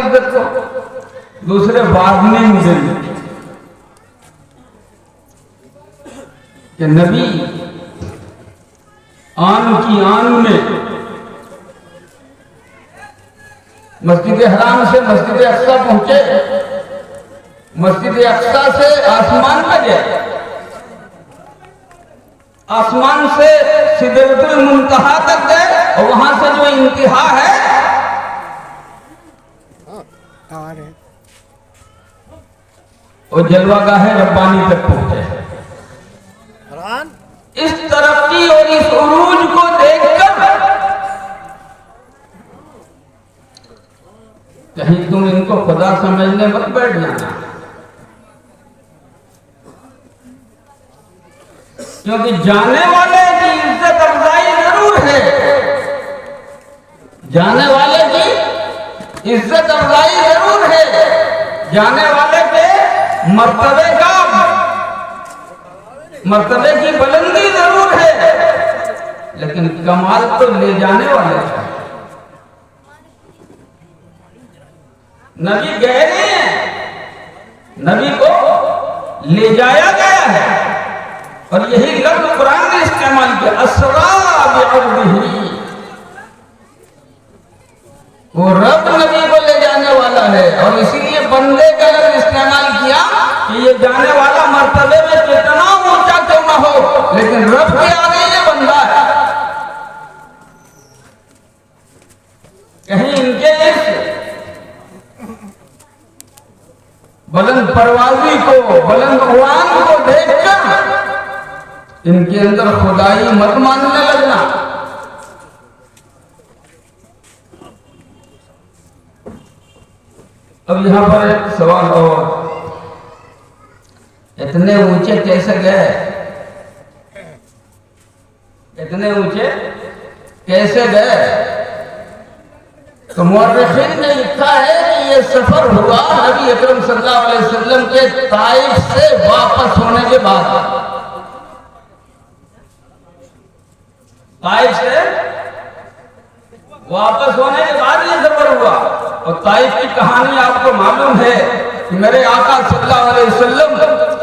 इज्जत को, दूसरे बाद में मुझे कि नबी आन की आन में मस्जिद हराम से मस्जिद अक्सा पहुंचे, मस्जिद अक्सा से आसमान में गए, आसमान से सिदरतुल मुंतहा तक गए और वहां से जो इंतहा है वो जलवागाह रब्बानी तक पहुंचे। इस तरक्की और इस उरूज को देखकर कहीं तुम इनको खुदा समझने मत बैठ जाना, क्योंकि जाने वाले की इज्जत अफजाई जरूर है, जाने वाले की इज्जत अफजाई जरूर है, जाने वाले के मर्तबे की बुलंदी जरूर है, लेकिन कमाल तो ले जाने वाले का। नबी गए नहीं है, नबी को ले जाया गया है, और यही लफ्ज़ कुरान ने इस्तेमाल किया, असरा बिअब्दिही। वो रब नबी को ले जाने वाला है, और इसीलिए बंदे का लफ्ज़ इस्तेमाल किया कि ये जाने वाला मर्तबे में कितना ऊंचा क्यों ना हो, लेकिन रब के आगे ये बंदा है। कहीं इनके इस बुलंद परवाज़ी को, बुलंद उड़ान को देखकर इनके अंदर खुदाई मत मानने लगना। अब यहां पर एक सवाल और, इतने ऊंचे कैसे गए, इतने ऊंचे कैसे गए? तो मुअर्रिखीन ने लिखा है कि ये सफर हुआ नबी अकरम सल्लल्लाहु अलैहि वसल्लम के ताइफ से वापस होने के बाद। ताइफ से वापस होने के बाद ये सफर हुआ। और ताइफ की कहानी आपको मालूम है कि मेरे आका सल्लल्लाहु अलैहि वसल्लम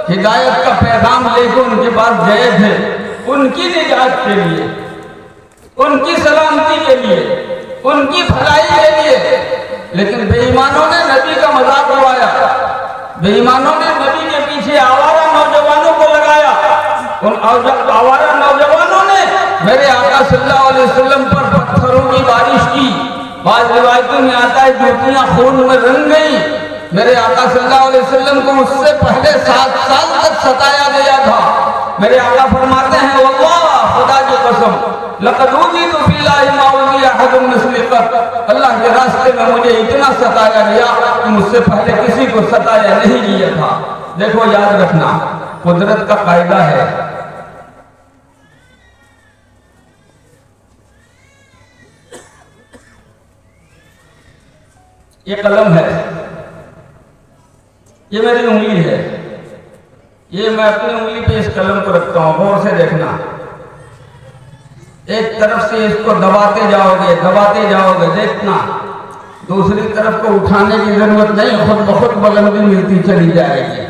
हिदायत का पैगाम लेकर उनके पास गए थे, उनकी निजात के लिए, उनकी सलामती के लिए, उनकी भलाई के लिए। लेकिन बेईमानों ने नबी का मजाक उड़ाया, बेईमानों ने नबी के पीछे आवारा नौजवानों को लगाया। उन आवारा नौजवानों ने मेरे आका सल्लल्लाहु अलैहि वसल्लम पर पत्थरों की बारिश की। बाद रिवायतों में आता है जूतियां खून में रंग गई। मेरे आका सल्लल्लाहु अलैहि वसल्लम को उससे पहले 7 साल तक सताया गया था। मेरे आका फरमाते हैं वल्लाह, खुदा की कसम, लक़द उज़ीतु फ़िल्लाहि मा उज़िया अहदुन मिस्ली क़त, अल्लाह के रास्ते में मुझे इतना सताया गया कि मुझसे पहले किसी को सताया नहीं गया था। देखो, याद रखना, कुदरत का कायदा है, ये कलम है, ये मेरी उंगली है, ये मैं अपनी उंगली पे इस कलम को रखता हूं, गौर से देखना। एक तरफ से इसको दबाते जाओगे, देखना, दूसरी तरफ को उठाने की जरूरत नहीं, खुद ब खुद बुलंदी मिलती चली जाएगी।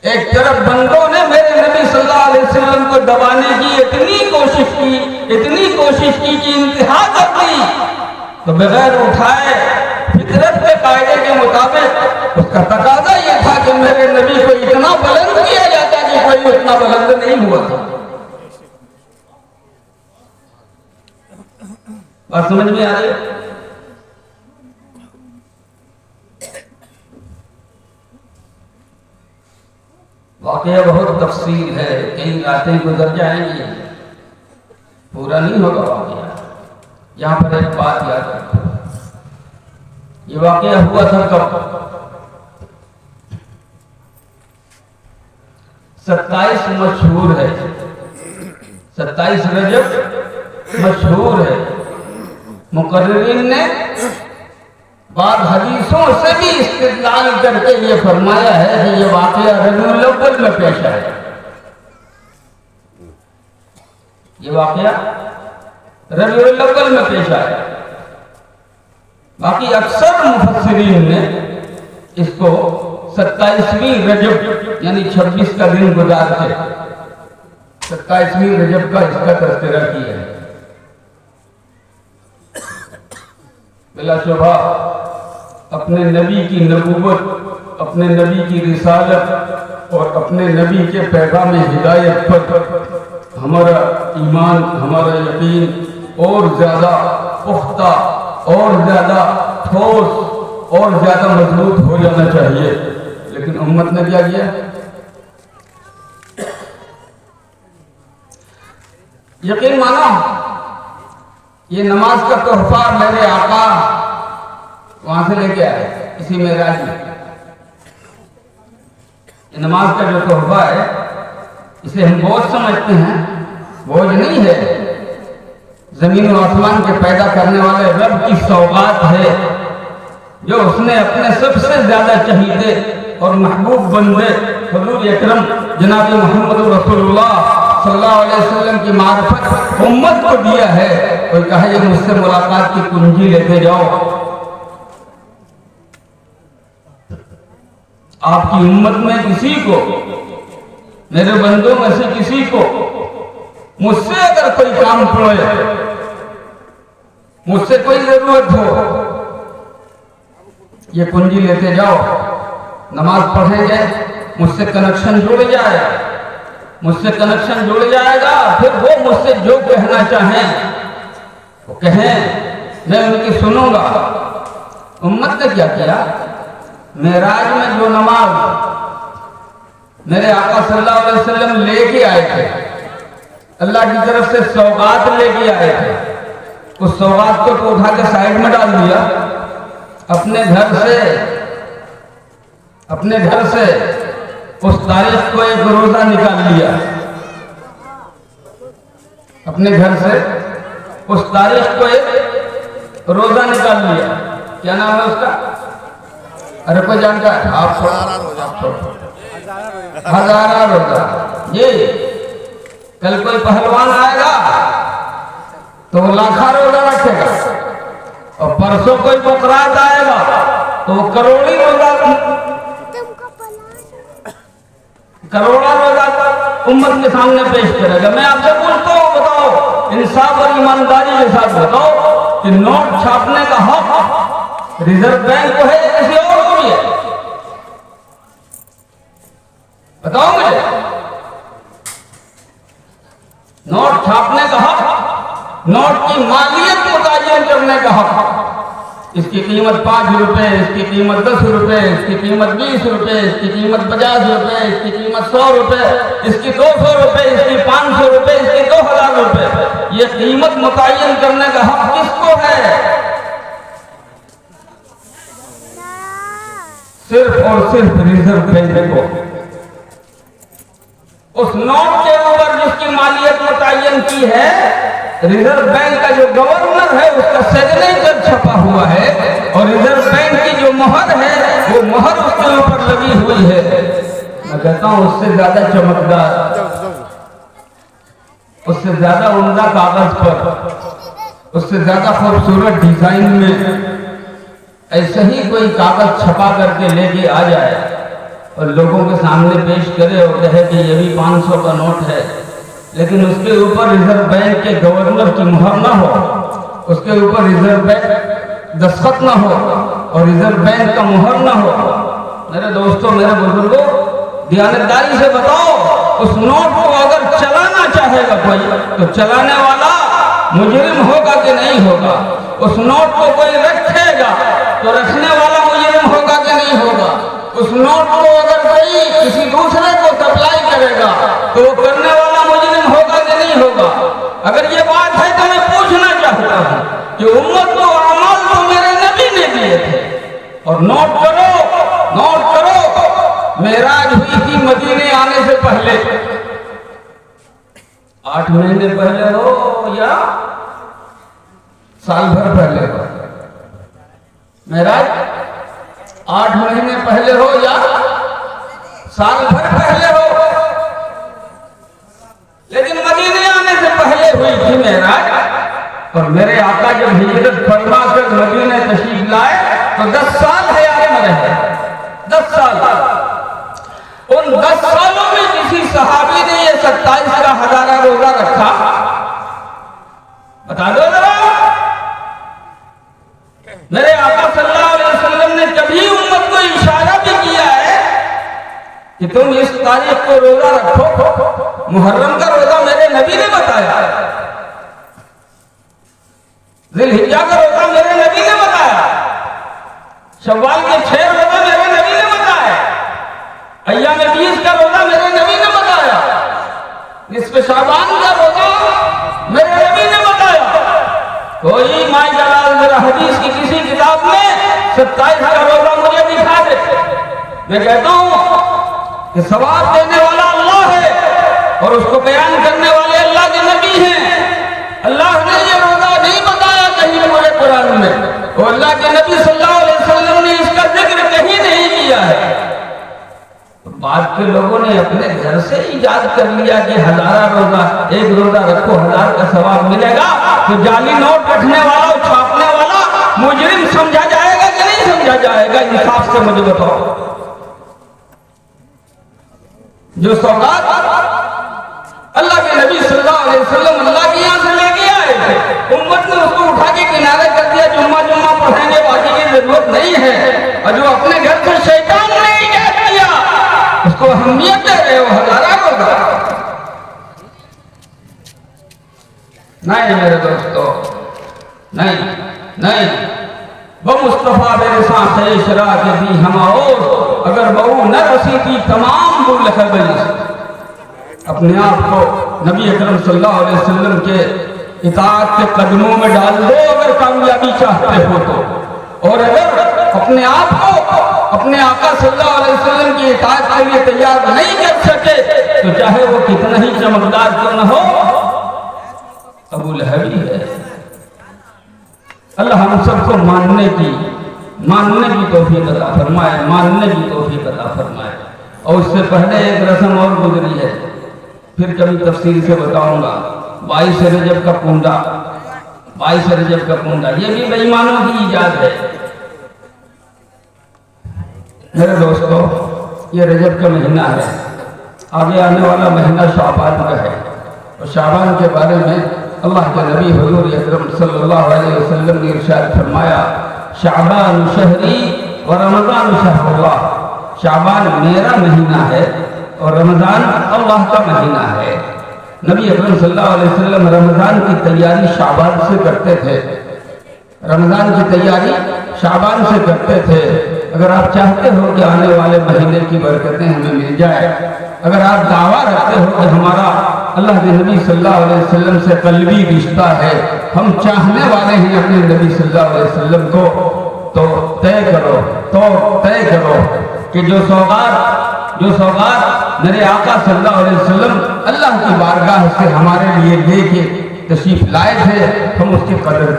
एक तरफ बंदों ने मेरे नबी सल्लल्लाहु अलैहि वसल्लम को दबाने की इतनी कोशिश की कि इंतहा कर दी, तो बगैर उठाए फितरत के कायदे के मुताबिक उसका तकाजा यह था कि मेरे नबी को इतना बुलंद किया जाता कि कोई उतना बुलंद नहीं हुआ था। बात समझ में आ रही? वाकया बहुत तफसील है, कई रातें गुजर जाएंगी, पूरा नहीं होगा वाकया। यहां पर एक बात याद रखो, ये वाकया हुआ था कब? 27 मशहूर है, 27 रजब मशहूर है। मुकर्रिरीन ने बाद हदीसों से भी इस्तिदलाल करके ये फरमाया है कि ये वाकया रबीउल अव्वल में पेश आया। ये वाकया रबीउल अव्वल में पेश आया। बाकी अक्सर मुफस्सिरीन ने इसको 27वीं रजब यानी 26 का दिन गुजार के 27वीं रजब का इसका तस्करा किया है। बिलाशुबा अपने नबी की नबूवत, अपने नबी की रिसालत और अपने नबी के पैगाम हिदायत पर हमारा ईमान, हमारा यकीन और ज़्यादा पुख्ता और ज़्यादा ठोस और ज़्यादा मजबूत हो जाना चाहिए। लेकिन उम्मत ने क्या किया? यकीन मानो ये नमाज का तोहफा मेरे आका वहां से लेके आए इसी मेराज में। नमाज का जो तोहफा है इसे हम बोझ समझते हैं, बोझ नहीं है। जमीन और आसमान के पैदा करने वाले रब की सौगात है जो उसने अपने सबसे ज्यादा चहीते और महबूब बंदे हुजूर अकरम जनाब मोहम्मद रसूलुल्लाह सल्लल्लाहु अलैहि वसल्लम की मार्फत उम्मत को दिया है। और कहा ये मुझसे मुलाकात की कुंजी लेते जाओ। आपकी उम्मत में किसी को, मेरे बंदों में से किसी को मुझसे अगर कोई काम पड़े, मुझसे कोई जरूरत हो, ये कुंजी लेते जाओ। नमाज पढ़ेंगे, मुझसे कनेक्शन जुड़ जाए, मुझसे कनेक्शन जुड़ जाएगा। फिर वो मुझसे जो कहना चाहें वो कहें, मैं उनकी सुनूंगा। उम्मत ने क्या किया? मेराज में जो नमाज मेरे आका सल्लल्लाहु अलैहि वसल्लम लेके आए थे, अल्लाह की तरफ से सौगात लेके आए थे, उस सौगात को तो उठा के साइड में डाल दिया। अपने घर से उस तारीख को एक रोजा निकाल लिया। अपने घर से उस तारीख को एक रोजा निकाल लिया। क्या नाम है उसका? अरे कोई जानता है? आप हजारा रोजा। ये कल कोई पहलवान आएगा तो वो लाखा रोजा रखेगा, और परसों कोई बकरात आएगा तो वो करोड़ी रोजा, करोड़ा रोजा उम्मत के सामने पेश करेगा। मैं आपसे पूछता हूँ, बताओ इंसाफ और ईमानदारी के साथ बताओ कि नोट छापने का हक रिजर्व बैंक को है या किसी और को भी है? बताओ मुझे। नोट छापने का हक, नोट की मालियत मुतय्यन करने का हक, इसकी कीमत 5 रुपए, इसकी कीमत 10 रुपए, इसकी कीमत 20 रुपए, इसकी कीमत 50 रुपए, इसकी कीमत 100 रुपए, इसकी 200 रुपए, इसकी 500 रुपए, इसकी 2000 रुपए। ये कीमत मुतय्यन करने का हक किसको है? सिर्फ और सिर्फ रिजर्व बैंक को। उस नोट के ऊपर जिसकी मालियत मुतय्यन की है, रिजर्व बैंक का जो गवर्नर है उसका सिग्नेचर छपा हुआ है, और रिजर्व बैंक की जो मोहर है वो मोहर उसके ऊपर लगी हुई है। मैं कहता हूं उससे ज्यादा चमकदार, उससे ज्यादा उम्दा कागज पर, उससे ज्यादा खूबसूरत डिजाइन में ऐसे ही कोई कागज छपा करके लेके आ जाए और लोगों के सामने पेश करे और कहे कि ये भी 500 का नोट है, लेकिन उसके ऊपर रिजर्व बैंक के गवर्नर की मुहर ना हो, उसके ऊपर रिजर्व बैंक दस्तखत ना हो और रिजर्व बैंक का मुहर ना हो। मेरे दोस्तों, मेरे बुजुर्गों, दयानतदारी से बताओ, उस नोट को अगर चलाना चाहेगा कोई तो चलाने वाला मुजरिम होगा कि नहीं होगा? उस नोट को कोई रखेगा तो रखने वाला मुजरिम होगा कि नहीं होगा? उस नोट को अगर कोई किसी दूसरे को सप्लाई करेगा तो वो करने वाला मुजरिम होगा कि नहीं होगा? अगर ये बात है तो मैं पूछना चाहता हूँ कि उम्मत को अमाल तो मेरे नबी ने दिए थे, और नोट करो, नोट करो। मेराज हुई थी मदीने आने से पहले, 8 महीने पहले हो या साल भर पहले हो। मेराज 8 महीने पहले हो या साल भर पहले हो, लेकिन मदीने आने से पहले हुई थी मेराज। और मेरे आका जब हिजरत फरमा कर मदीने तशरीफ लाए तो 10 साल हयात में रहे। 10 साल। उन 10 सालों में किसी सहाबी ने ये 27 का हजारा रोजा रखा? बता दो जरा। मेरे आका सल्लल्लाहु अलैहि वसल्लम ने कभी उम्मत को इशारा भी किया है कि तुम इस तारीख को रोजा रखो? मुहर्रम का रोजा मेरे नबी ने बताया, ज़िलहिज्जा का रोजा मेरे नबी ने बताया, शव्वाल के 6 रोजा मेरे नबी ने बताया, अय्याम 20 का रोजा मेरे नबी ने बताया, निस्फ़े शाबान का रोजा मेरे नबी ने बताया। कोई माई जलाल मेरा हदीस की किसी किताब में 27 का रोजा मुझे दिखा दे। मैं कहता हूं कि सवाब देने वाला अल्लाह है और उसको बयान करने वाले अल्लाह के नबी हैं। अल्लाह ने ये रोजा नहीं बताया कहीं पूरे कुरान में, और अल्लाह के नबी सल्लल्लाहु अलैहि वसल्लम ने इसका जिक्र कहीं नहीं किया है। तो बाद के लोगों ने अपने घर से इजाद कर लिया कि हजारा रोजा, एक रोजा रखो 1000 का सवाब मिलेगा। तो जाली नोट रखने वाला और छापने वाला मुजरिम समझा जाएगा कि नहीं समझा जाएगा? इंसाफ से मुझे बताओ। जो सौगात अल्लाह के नबी सल्लल्लाहु अलैहि वसल्लम अल्लाह के यहाँ से लेके आए थे, उम्मत ने उसको उठा के किनारे कर दिया, जुम्मा पढ़ेंगे, बाकी की जरूरत नहीं है। और जो अपने घर से शैतान ने इजाद किया उसको अहमियत दे रहे हो हजारा रोजा। नहीं मेरे दोस्तों, नहीं नहीं। वो मुस्तफा मेरे साथ है शरा के दी हम, और अगर बहू न रसी थी तमाम बुल अपने आप को नबी अकरम सल्लल्लाहु अलैहि वसल्लम के इताअत के कदमों में डाल दो अगर कामयाबी चाहते हो तो। और अगर अपने आप को अपने आका सल्लल्लाहु अलैहि वसल्लम की इताअत के लिए तैयार नहीं कर सके तो चाहे वो कितना ही चमकदार क्यों न हो, अबू लहब ही है। अल्लाह हम सबको मानने की तौफीक अता फरमाए, मानने की तौफीक अता फरमाए। और उससे पहले एक रस्म और गुजरी है, फिर कभी तफसील से बताऊंगा। 22 रजब का कुंडा, 22 रजब का कुंडा, ये भी बेईमानों की इजाद है। मेरे दोस्तों, ये रजब का महीना है, आगे आने वाला महीना शाबान का है। और शाबान के बारे में अल्लाह के नबी हुजूर अकरम सल्लल्लाहु अलैहि वसल्लम ने इरशाद फरमाया, शाबान शहरी व रमज़ान शहरुल्लाह। शाबान मेरा महीना है और रमज़ान अल्लाह का महीना है। नबी अकरम सल्लल्लाहु अलैहि वसल्लम रमज़ान की तैयारी शाबान से करते थे, रमज़ान की तैयारी शाबान से करते थे। अगर आप चाहते हो कि आने वाले महीने की बरकतें हमें मिल जाए, अगर आप दावा रखते हो कि हमारा अल्लाह के नबी सल्लल्लाहु अलैहि वसल्लम से कल्बी रिश्ता है, हम चाहने वाले हैं अपने नबी सल्लल्लाहु अलैहि वसल्लम को, तो तय करो कि जो सौगात मेरे आका सल्लल्लाहु अलैहि वसल्लम अल्लाह की बारगाह से हमारे लिए लेके तशरीफ लाए थे, हम उसकी कदर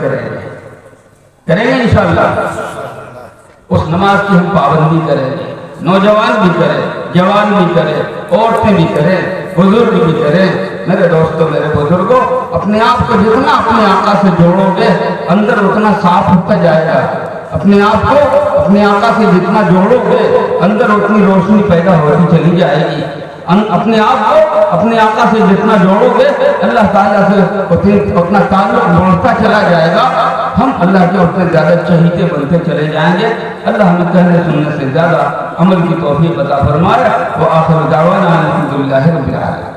करेंगे इंशाअल्लाह। उस नमाज की हम पाबंदी करेंगे, नौजवान भी करें, जवान भी करें, औरतें भी करें, बुजुर्ग भी करें। मेरे दोस्तों, मेरे बुजुर्गों, अपने आप को जितना अपने आका से जोड़ोगे अंदर उतना साफ होता जाएगा। अपने आप को अपने आका से जितना जोड़ोगे अंदर उतनी रोशनी पैदा होती चली जाएगी। अपने आप को अपने आका से जितना जोड़ोगे अल्लाह ताला से उतना ताल्लुक बढ़ता चला जाएगा। हम अल्लाह के उतने ज़्यादा चहीते बनते चले जाएंगे। अल्लाह हमें कहने सुनने से ज़्यादा अमल की तौफीक अता फरमाए। वो आखिर दावाना अल्हम्दुलिल्लाहि रब्बिल आलमीन।